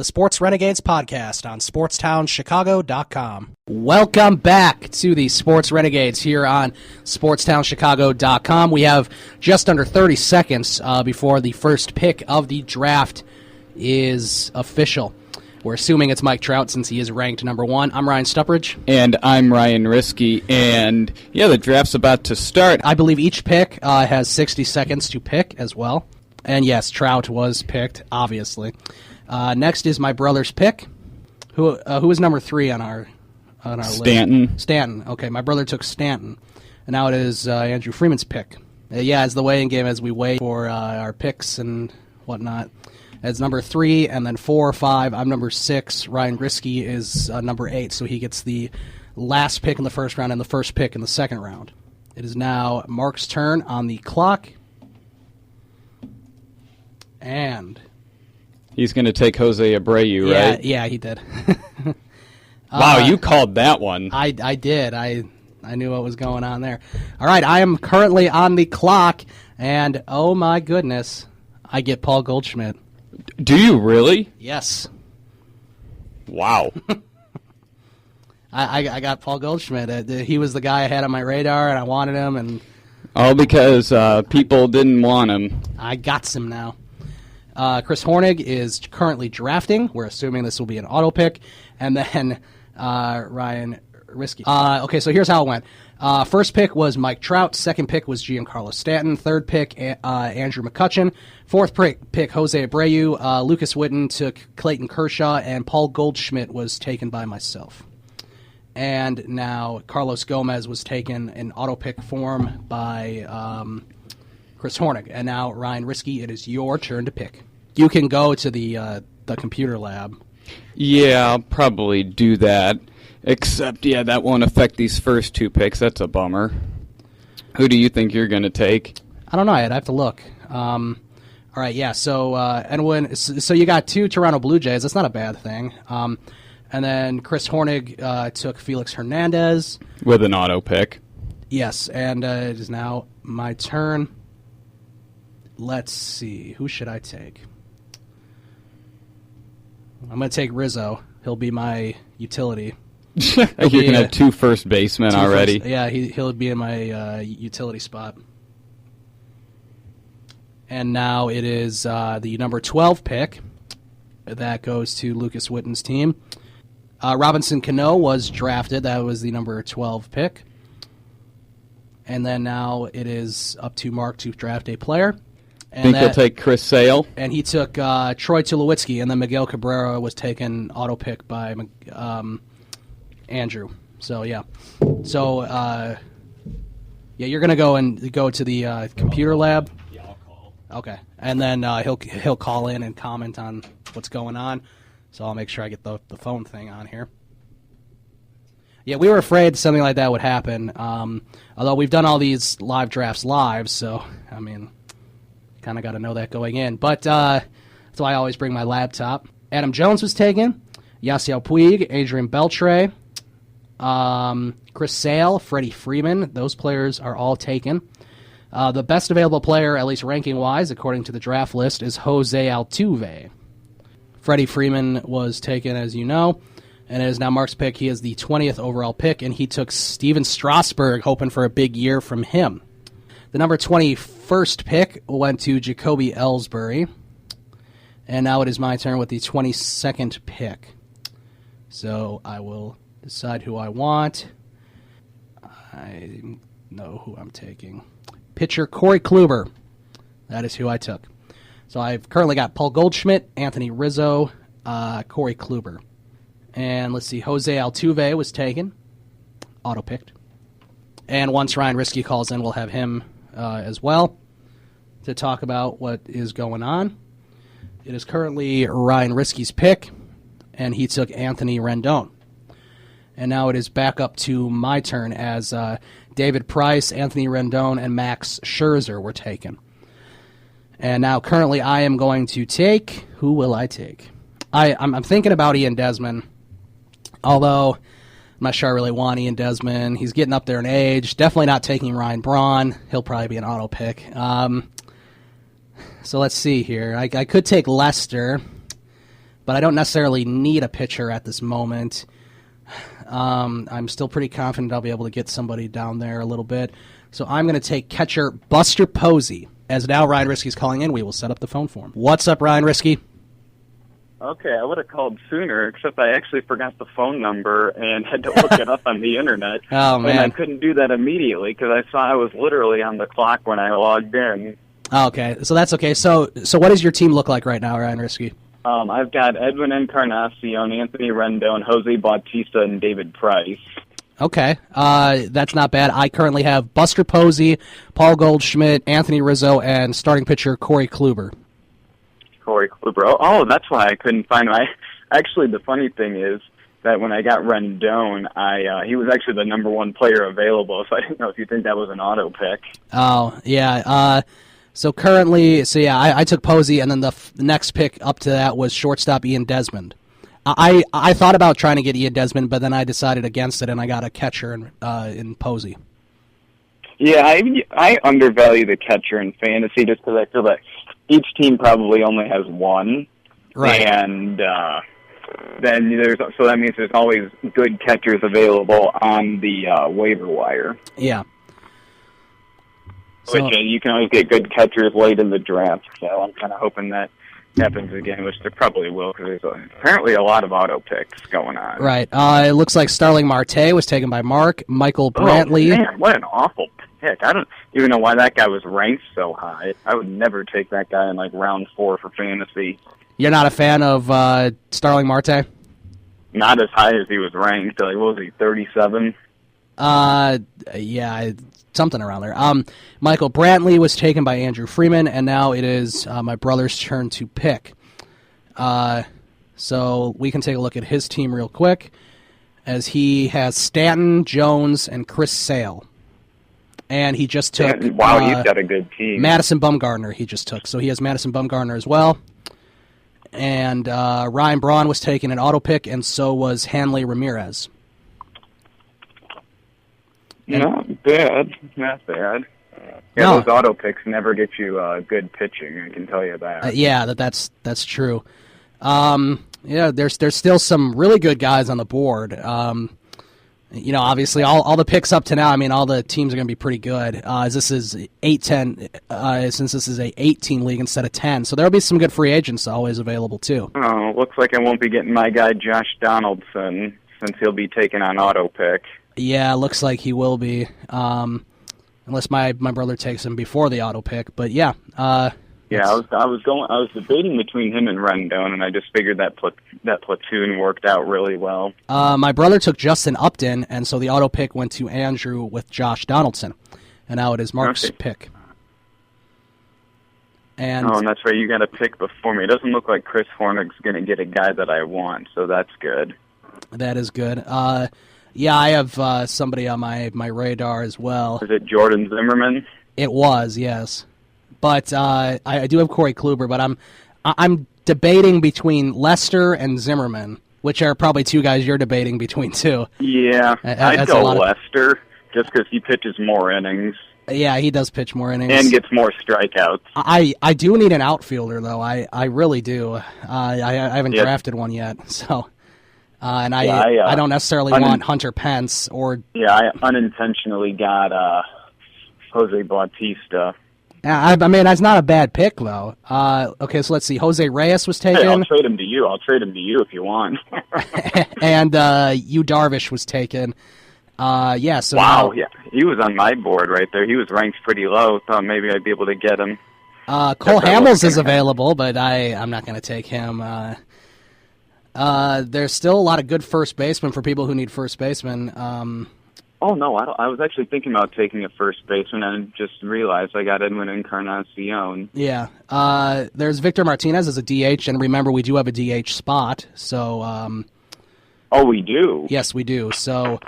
The Sports Renegades podcast on SportstownChicago.com. Welcome back to the Sports Renegades here on SportstownChicago.com. We have just under 30 seconds before the first pick of the draft is official. We're assuming it's Mike Trout since he is ranked number one. I'm Ryan Stuprich. And I'm Ryan Risky. And, yeah, the draft's about to start. I believe each pick has 60 seconds to pick as well. And, yes, Trout was picked, obviously. Next is my brother's pick. Who is number 3 on our Stanton. list? Stanton. Okay, my brother took Stanton. And now it is Andrew Freeman's pick. It's the weighing game as we wait for our picks and whatnot. It's number 3, and then 4, 5. I'm number 6. Ryan Risky is number 8, so he gets the last pick in the first round and the first pick in the second round. It is now Mark's turn on the clock. And he's going to take Jose Abreu, right? Yeah, he did. Wow, you called that one. I did. I knew what was going on there. All right, I am currently on the clock, and oh my goodness, I get Paul Goldschmidt. Do you really? Yes. Wow. I got Paul Goldschmidt. He was the guy I had on my radar, and I wanted him. And all because people didn't want him. I got him now. Chris Hornig is currently drafting. We're assuming this will be an auto pick. And then Ryan Risky. Okay, so here's how it went. First pick was Mike Trout. Second pick was Giancarlo Stanton. Third pick, Andrew McCutchen. Fourth pick, Jose Abreu. Lucas Witten took Clayton Kershaw, and Paul Goldschmidt was taken by myself. And now Carlos Gomez was taken in auto pick form by Chris Hornig. And now, Ryan Risky, it is your turn to pick. You can go to the computer lab. Yeah, I'll probably do that. Except, that won't affect these first 2 picks. That's a bummer. Who do you think you're going to take? I don't know. I'd have to look. All right, yeah. So so you got 2 Toronto Blue Jays. That's not a bad thing. And then Chris Hornig took Felix Hernandez with an auto pick. Yes, and it is now my turn. Let's see. Who should I take? I'm going to take Rizzo. He'll be my utility. You're going to have 2 first basemen already. He'll be in my utility spot. And now it is the number 12 pick. That goes to Lucas Witten's team. Robinson Cano was drafted. That was the number 12 pick. And then now it is up to Mark to draft a player. And he'll take Chris Sale. And he took Troy Tulowitzki, and then Miguel Cabrera was taken auto pick by Andrew. So, yeah. So, you're going to go to the computer lab? Yeah, I'll call. Okay. And then he'll call in and comment on what's going on. So I'll make sure I get the phone thing on here. Yeah, we were afraid something like that would happen. Although we've done all these live drafts live, so, I mean, kind of got to know that going in. But that's why I always bring my laptop. Adam Jones was taken. Yasiel Puig, Adrian Beltre, Chris Sale, Freddie Freeman. Those players are all taken. The best available player, at least ranking-wise, according to the draft list, is Jose Altuve. Freddie Freeman was taken, as you know, and it is now Mark's pick. He is the 20th overall pick, and he took Steven Strasburg, hoping for a big year from him. The number 21st pick went to Jacoby Ellsbury, and now it is my turn with the 22nd pick. So I will decide who I want. I know who I'm taking. Pitcher Corey Kluber. That is who I took. So I've currently got Paul Goldschmidt, Anthony Rizzo, Corey Kluber. And let's see, Jose Altuve was taken, auto-picked. And once Ryan Risky calls in, we'll have him as well to talk about what is going on. It is currently Ryan Risky's pick, and he took Anthony Rendon. And now it is back up to my turn as David Price, Anthony Rendon, and Max Scherzer were taken. And now currently I am going to take... Who will I take? I'm thinking about Ian Desmond, although I'm not sure I really want Ian Desmond. He's getting up there in age. Definitely not taking Ryan Braun. He'll probably be an auto pick. So let's see here. I could take Lester, but I don't necessarily need a pitcher at this moment. I'm still pretty confident I'll be able to get somebody down there a little bit. So I'm going to take catcher Buster Posey. As now Ryan Risky's calling in, we will set up the phone for him. What's up, Ryan Risky? Okay, I would have called sooner, except I actually forgot the phone number and had to look it up on the internet. Oh, man. And I couldn't do that immediately because I saw I was literally on the clock when I logged in. Okay, so that's okay. So what does your team look like right now, Ryan Risky? I've got Edwin Encarnacion, Anthony Rendon, Jose Bautista, and David Price. Okay, that's not bad. I currently have Buster Posey, Paul Goldschmidt, Anthony Rizzo, and starting pitcher Corey Kluber. Corey Kluber. Oh, that's why I couldn't find him. Actually, the funny thing is that when I got Rendon, he was actually the number one player available, so I didn't know if you think that was an auto pick. Oh, yeah. So currently, I took Posey, and then the next pick up to that was shortstop Ian Desmond. I thought about trying to get Ian Desmond, but then I decided against it, and I got a catcher in Posey. Yeah, I undervalue the catcher in fantasy just because I feel that each team probably only has one. Right. And then so that means there's always good catchers available on the waiver wire. Yeah. Which you can always get good catchers late in the draft. So I'm kind of hoping that happens again, which there probably will, because there's apparently a lot of auto picks going on. Right. It looks like Starling Marte was taken by Mark. Michael Brantley. Oh, man, what an awful pick. I don't even know why that guy was ranked so high. I would never take that guy in like round 4 for fantasy. You're not a fan of Starling Marte? Not as high as he was ranked. Like, what was he, 37? Yeah, something around there. Michael Brantley was taken by Andrew Freeman, and now it is my brother's turn to pick. So we can take a look at his team real quick, as he has Stanton, Jones, and Chris Sale. And he just took... Wow, he's got a good team. Madison Bumgarner he just took. So he has Madison Bumgarner as well. And Ryan Braun was taken an auto pick, and so was Hanley Ramirez. Not bad. Not bad. Yeah, No. those auto picks never get you good pitching, I can tell you that. Yeah, that's true. Yeah, there's still some really good guys on the board. Obviously all the picks up to now, I mean, all the teams are going to be pretty good. As this is 8-10, since this is a 8-team league instead of 10, so there'll be some good free agents always available too. Oh, looks like I won't be getting my guy Josh Donaldson, since he'll be taking on auto pick. Yeah, looks like he will be, unless my brother takes him before the auto pick. But yeah, I was debating between him and Rendon, and I just figured that platoon worked out really well. My brother took Justin Upton, and so the auto pick went to Andrew with Josh Donaldson, and now it is Mark's pick. And that's right. You got a pick before me. It doesn't look like Chris Hornick's going to get a guy that I want, so that's good. That is good. Yeah, I have somebody on my radar as well. Is it Jordan Zimmerman? It was, yes. But I do have Corey Kluber, but I'm debating between Lester and Zimmerman, which are probably two guys you're debating between too. Yeah, I'd go Lester, just because he pitches more innings. Yeah, he does pitch more innings. And gets more strikeouts. I do need an outfielder, though. I really do. I haven't drafted one yet, so... I don't necessarily want Hunter Pence or... Yeah, I unintentionally got Jose Bautista. I mean, that's not a bad pick, though. Okay, so let's see. Jose Reyes was taken. Hey, I'll trade him to you. If you want. And Yu Darvish was taken. Yeah. So wow, yeah. He was on my board right there. He was ranked pretty low. Thought maybe I'd be able to get him. Cole Hamels is available, but I'm not going to take him. There's still a lot of good first basemen for people who need first basemen. Oh, no, I was actually thinking about taking a first baseman and just realized I got Edwin Encarnacion. Yeah. There's Victor Martinez as a DH, and remember, we do have a DH spot, so... Oh, we do? Yes, we do. So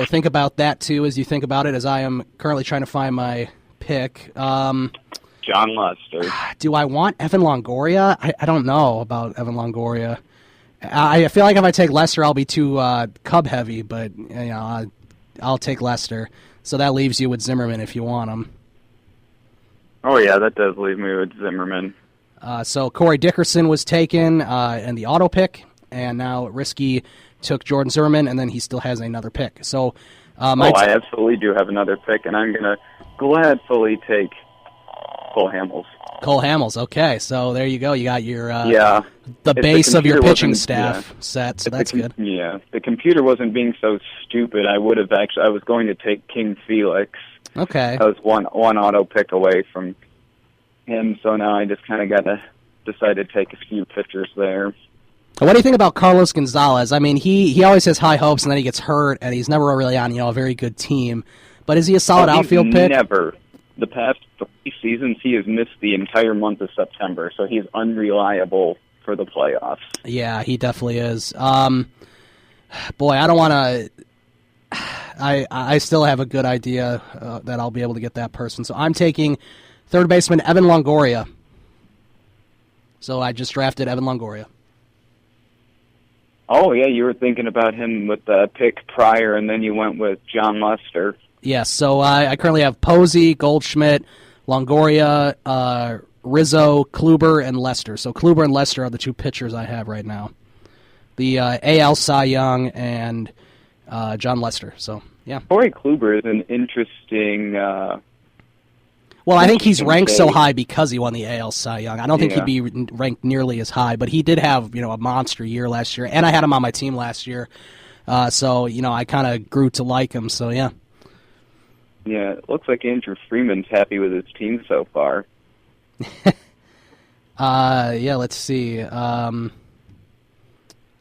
think about that, too, as you think about it, as I am currently trying to find my pick. John Lester. Do I want Evan Longoria? I don't know about Evan Longoria. I feel like if I take Lester, I'll be too Cub-heavy, but I'll take Lester. So that leaves you with Zimmerman if you want him. Oh, yeah, that does leave me with Zimmerman. So Corey Dickerson was taken in the auto pick, and now Risky took Jordan Zimmerman, and then he still has another pick. So, I absolutely do have another pick, and I'm going to gladfully take Cole Hamels. Cole Hamels, okay. So there you go. You got your the If base of your pitching staff yeah. set, so If that's good. Yeah, if the computer wasn't being so stupid, I would have I was going to take King Felix. Okay. I was one auto pick away from him, so now I just kind of got to decide to take a few pitchers there. What do you think about Carlos Gonzalez? I mean, he always has high hopes, and then he gets hurt, and he's never really on a very good team. But is he a solid outfield pick? Never. The past 3 seasons, he has missed the entire month of September, so he's unreliable for the playoffs. Yeah, he definitely is. Boy, I don't want to. I still have a good idea that I'll be able to get that person. So I'm taking third baseman Evan Longoria. So I just drafted Evan Longoria. Oh, yeah, you were thinking about him with the pick prior, and then you went with John Lester. Yes, so I currently have Posey, Goldschmidt, Longoria, Rizzo, Kluber, and Lester. So Kluber and Lester are the 2 pitchers I have right now. The AL Cy Young and John Lester. So, yeah. Corey Kluber is an interesting... well, I think he's ranked so high because he won the AL Cy Young. I don't think he'd be ranked nearly as high, but he did have a monster year last year, and I had him on my team last year. So, I kind of grew to like him, so yeah. Yeah, it looks like Andrew Freeman's happy with his team so far. Yeah, let's see.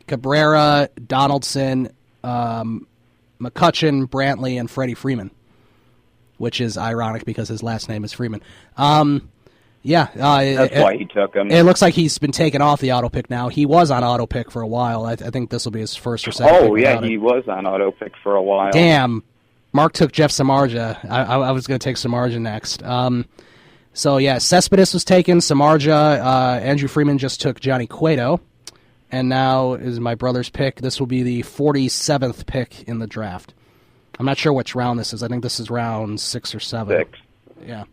Cabrera, Donaldson, McCutchen, Brantley, and Freddie Freeman, which is ironic because his last name is Freeman. Yeah. That's why he took him. It looks like he's been taken off the auto pick now. He was on auto pick for a while. I think this will be his first or second pick. Oh, yeah, he was on auto pick for a while. Damn. Mark took Jeff Samardzija. I was going to take Samardzija next. So, yeah, Cespedes was taken, Samardzija. Andrew Freeman just took Johnny Cueto. And now is my brother's pick. This will be the 47th pick in the draft. I'm not sure which round this is. I think this is round 6 or 7. 6. Yeah.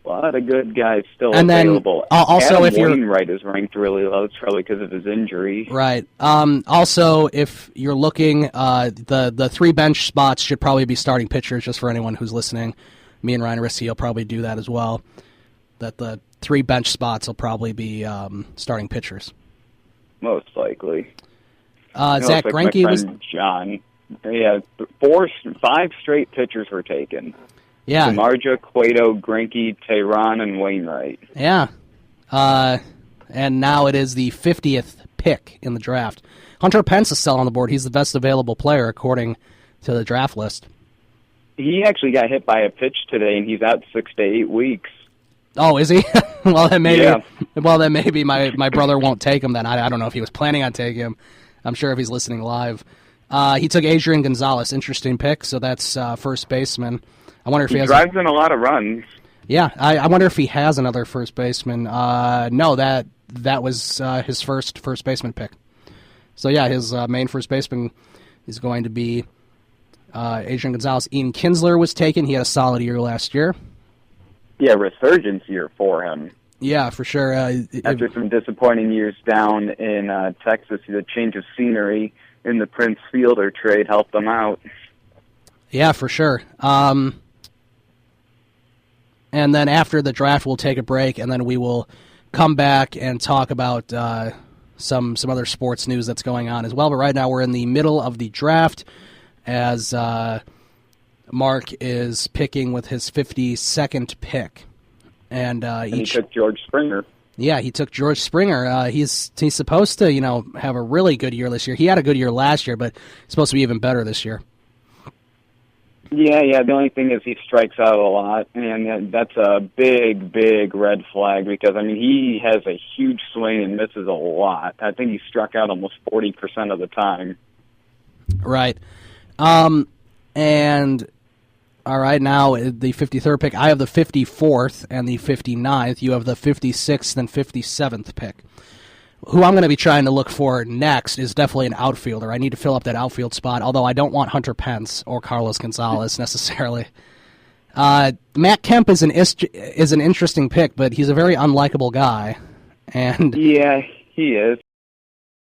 A lot of good guys still and available. Then, also, Adam if you're Wainwright is ranked really low. It's probably because of his injury. Right. Also, if you're looking, the 3 bench spots should probably be starting pitchers. Just for anyone who's listening, me and Ryan Risky will probably do that as well. That the 3 bench spots will probably be starting pitchers. Most likely. Zach like Greinke my was friend John. Yeah, 5 straight pitchers were taken. Yeah. Samardzija, Cueto, Greinke, Tehran, and Wainwright. Yeah. And now it is the 50th pick in the draft. Hunter Pence is still on the board. He's the best available player according to the draft list. He actually got hit by a pitch today, and he's out 6 to 8 weeks. Oh, is he? Well, then maybe. Yeah. Well, then maybe my brother won't take him. Then I don't know if he was planning on taking him. I'm sure if he's listening live. He took Adrian Gonzalez. Interesting pick. So that's first baseman. I wonder if he has drives in a lot of runs. Yeah, I wonder if he has another first baseman. No, that was his first baseman pick. So yeah, his main first baseman is going to be Adrian Gonzalez. Ian Kinsler was taken. He had a solid year last year. Yeah, resurgence year for him. Yeah, for sure. After some disappointing years down in Texas, the change of scenery in the Prince Fielder trade helped them out. Yeah, for sure. And then after the draft, we'll take a break, and then we will come back and talk about some other sports news that's going on as well. But right now we're in the middle of the draft as Mark is picking with his 52nd pick. And he took George Springer. Yeah, he took George Springer. He's supposed to, have a really good year this year. He had a good year last year, but he's supposed to be even better this year. Yeah. The only thing is he strikes out a lot, and that's a big, big red flag because, he has a huge swing and misses a lot. I think he struck out almost 40% of the time. Right. And, all right, now the 53rd pick. I have the 54th and the 59th. You have the 56th and 57th pick. Who I'm going to be trying to look for next is definitely an outfielder. I need to fill up that outfield spot, although I don't want Hunter Pence or Carlos Gonzalez necessarily. Matt Kemp is an interesting pick, but he's a very unlikable guy. And Yeah, he is.